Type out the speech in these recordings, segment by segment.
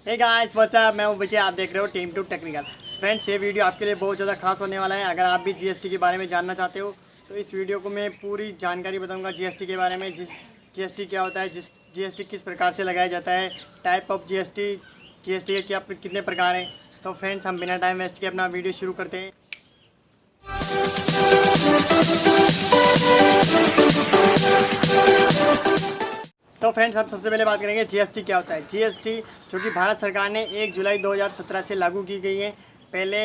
Hey guys what's up, मैं हूं विजय। आप देख रहे हो टीम टू टेक्निकल। फ्रेंड्स, ये वीडियो आपके लिए बहुत ज़्यादा खास होने वाला है। अगर आप भी जीएसटी के बारे में जानना चाहते हो तो इस वीडियो को मैं पूरी जानकारी बताऊंगा जीएसटी के बारे में। जीएसटी क्या होता है, जीएसटी किस प्रकार से लगाया जाता है, टाइप ऑफ जीएसटी के क्या कितने प्रकार हैं। तो फ्रेंड्स, हम बिना टाइम वेस्ट के अपना वीडियो शुरू करते हैं। तो फ्रेंड्स, हम सबसे पहले बात करेंगे जीएसटी क्या होता है। जीएसटी जो कि भारत सरकार ने 1 जुलाई 2017 से लागू की गई है। पहले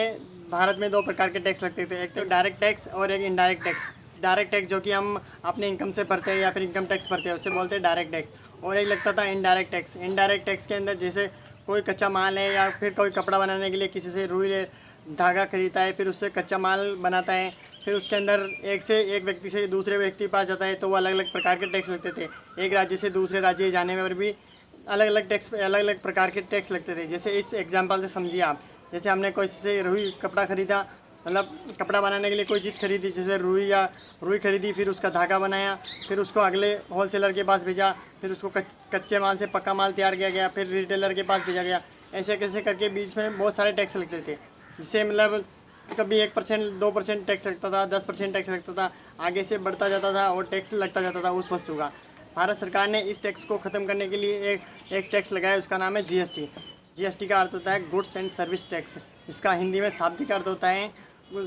भारत में 2 प्रकार के टैक्स लगते थे, एक तो डायरेक्ट टैक्स और एक इनडायरेक्ट टैक्स। डायरेक्ट टैक्स जो कि हम अपने इनकम से भरते हैं या फिर इनकम टैक्स भरते हैं, उससे बोलते हैं डायरेक्ट टैक्स। और एक लगता था इनडायरेक्ट टैक्स। इनडायरेक्ट टैक्स के अंदर जैसे कोई कच्चा माल है या फिर कोई कपड़ा बनाने के लिए किसी से रुई धागा खरीदता है, फिर उससे कच्चा माल बनाता है, फिर उसके अंदर एक व्यक्ति से दूसरे व्यक्ति के पास जाता है, तो वो अलग अलग प्रकार के टैक्स लगते थे। एक राज्य से दूसरे राज्य जाने में भी अलग अलग प्रकार के टैक्स लगते थे। जैसे इस एग्जांपल से समझिए आप, जैसे हमने कोई से रुई कपड़ा ख़रीदा, मतलब कपड़ा बनाने के लिए कोई चीज़ खरीदी, जैसे रुई खरीदी, फिर उसका धागा बनाया, फिर उसको अगले होलसेलर के पास भेजा, फिर उसको कच्चे माल से पक्का माल तैयार किया गया, फिर रिटेलर के पास भेजा गया। ऐसे कैसे करके बीच में बहुत सारे टैक्स लगते थे, जिससे मतलब कभी 1% 2% टैक्स लगता था, 10% टैक्स लगता था, आगे से बढ़ता जाता था और टैक्स लगता जाता था उस वस्तु का। भारत सरकार ने इस टैक्स को ख़त्म करने के लिए एक टैक्स लगाया, उसका नाम है जीएसटी। जीएसटी का अर्थ होता है गुड्स एंड सर्विस टैक्स। इसका हिंदी में शाब्दिक अर्थ होता है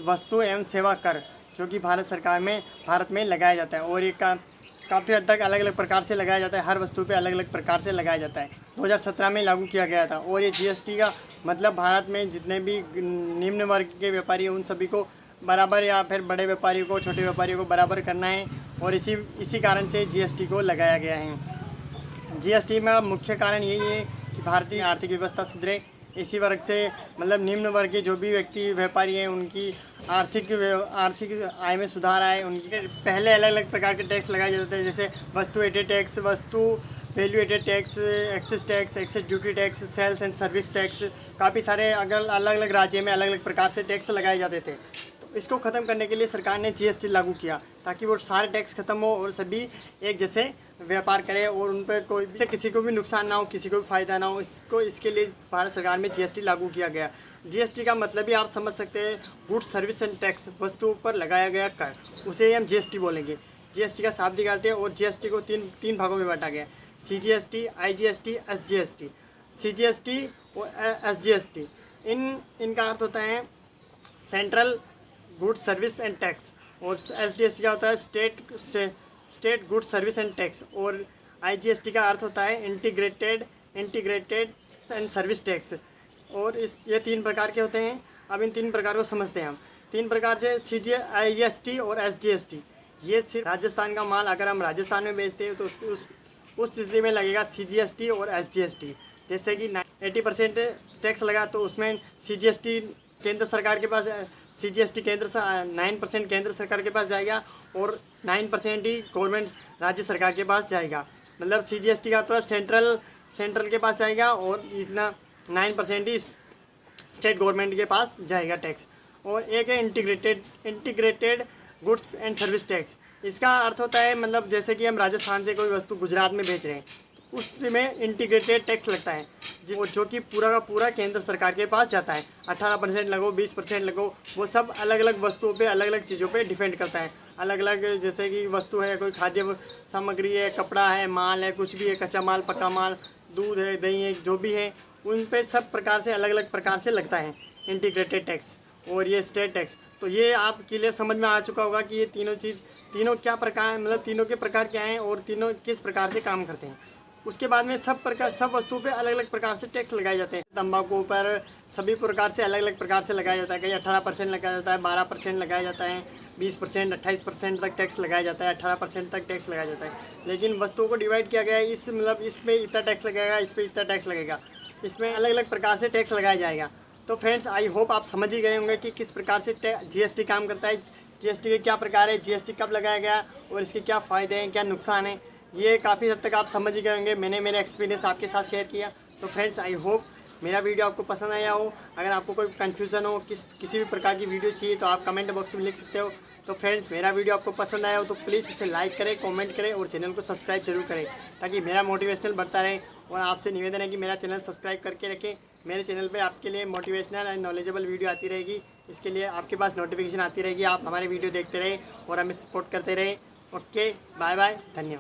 वस्तु एवं सेवा कर, जो कि भारत में लगाया जाता है। और ये काफ़ी हद तक अलग अलग प्रकार से लगाया जाता है, हर वस्तु पे अलग अलग प्रकार से लगाया जाता है। 2017 में लागू किया गया था। और ये जीएसटी का मतलब भारत में जितने भी निम्न वर्ग के व्यापारी हैं उन सभी को बराबर, या फिर बड़े व्यापारियों को छोटे व्यापारियों को बराबर करना है। और इसी कारण से जीएसटी को लगाया गया है। जीएसटी में मुख्य कारण यही है कि भारतीय आर्थिक व्यवस्था सुधरे। इसी वर्ग से मतलब निम्न वर्ग के जो भी व्यक्ति व्यापारी हैं उनकी आर्थिक आय में सुधार आए। उनके पहले अलग अलग प्रकार के टैक्स लगाए जाते थे, जैसे वस्तु एडेड टैक्स, वस्तु value added tax, excess duty tax, sales and service tax. काफ़ी सारे अलग अलग राज्य में अलग अलग प्रकार से टैक्स लगाए जाते थे। तो इसको ख़त्म करने के लिए सरकार ने जीएसटी लागू किया, ताकि वो सारे टैक्स ख़त्म हो और सभी एक जैसे व्यापार करें और उन पर किसी को भी नुकसान ना हो, किसी को भी फ़ायदा ना हो। इसके लिए भारत सरकार में जीएसटी लागू किया गया। जीएसटी का मतलब ही आप समझ सकते हैं, गुड्स सर्विस एंड टैक्स, वस्तुओं पर लगाया गया कर, उसे हम जीएसटी बोलेंगे। जीएसटी का शाब्दिक अर्थ है। और जीएसटी को तीन भागों में बांटा गया, सीजीएसटी, आईजीएसटी, एसजीएसटी। सीजीएसटी और एसजीएसटी, इनका अर्थ होता है central goods service and tax. और एसडीएसटी का होता है state goods service and tax. और आईजीएसटी का अर्थ होता है इंटीग्रेटेड एंड सर्विस टैक्स। और ये 3 प्रकार के होते हैं। अब इन 3 प्रकार को समझते हैं हम। 3 प्रकार से आईजीएसटी और एसजीएसटी। ये सिर्फ राजस्थान का माल अगर हम राजस्थान में बेचते हैं तो उस स्थिति में लगेगा सीजीएसटी और एसजीएसटी। जैसे कि 80% टैक्स लगा तो उसमें सीजीएसटी केंद्र सरकार के पास, सीजीएसटी 9% केंद्र सरकार के पास जाएगा और 9% ही गवर्नमेंट राज्य सरकार के पास जाएगा। मतलब सीजीएसटी का तो सेंट्रल के पास जाएगा और इतना 9% ही स्टेट गवर्नमेंट के पास जाएगा टैक्स। और एक है integrated goods and service tax. इसका अर्थ होता है मतलब जैसे कि हम राजस्थान से कोई वस्तु गुजरात में बेच रहे हैं, उसमें इंटीग्रेटेड टैक्स लगता है, जो कि पूरा का पूरा केंद्र सरकार के पास जाता है। 18% लगो, 20% लगो, वो सब अलग अलग वस्तुओं पे, अलग अलग चीज़ों पे डिपेंड करता है। अलग अलग जैसे कि वस्तु है, कोई खाद्य सामग्री है, कपड़ा है, माल है, कुछ भी है, कच्चा माल, पक्का माल, दूध है, दही है, जो भी है, उन पे सब प्रकार से अलग अलग प्रकार से लगता है इंटीग्रेटेड टैक्स। और ये स्टेट टैक्स, तो ये आपके लिए समझ में आ चुका होगा कि ये तीनों क्या प्रकार, मतलब तीनों के प्रकार क्या हैं और तीनों किस प्रकार से काम करते हैं। उसके बाद में सब वस्तुओं पे अलग अलग प्रकार से टैक्स लगाए जाते हैं। तंबाकू पर सभी प्रकार से अलग अलग प्रकार से लगाया जाता है। कहीं 18% लगाया जाता है, 12% लगाया जाता है, 20%, 28% तक टैक्स लगाया जाता है, 18% तक टैक्स लगाया जाता है। लेकिन वस्तुओं को डिवाइड किया गया है, इसमें इतना टैक्स लगेगा, इस पर इतना टैक्स लगेगा, इसमें अलग अलग प्रकार से टैक्स लगाया जाएगा। तो फ्रेंड्स, आई होप आप समझ ही गए होंगे कि किस प्रकार से जीएसटी काम करता है, जीएसटी के क्या प्रकार है, जीएसटी कब लगाया गया और इसके क्या फ़ायदे हैं, क्या नुकसान हैं। ये काफ़ी हद तक आप समझ ही गए होंगे। मैंने मेरा एक्सपीरियंस आपके साथ शेयर किया। तो फ्रेंड्स, आई होप मेरा वीडियो आपको पसंद आया हो। अगर आपको कोई कन्फ्यूज़न हो, किसी भी प्रकार की वीडियो चाहिए तो आप कमेंट बॉक्स में लिख सकते हो। तो फ्रेंड्स मेरा वीडियो आपको पसंद आया हो तो प्लीज़ उसे लाइक करें, कमेंट करें और चैनल को सब्सक्राइब जरूर करें ताकि मेरा मोटिवेशनल बढ़ता रहे। और आपसे निवेदन है कि मेरा चैनल सब्सक्राइब करके रखें। मेरे चैनल पे आपके लिए मोटिवेशनल एंड नॉलेजेबल वीडियो आती रहेगी। इसके लिए आपके पास नोटिफिकेशन आती रहेगी। आप हमारे वीडियो देखते रहें और हमें सपोर्ट करते रहें। ओके, बाय बाय, धन्यवाद।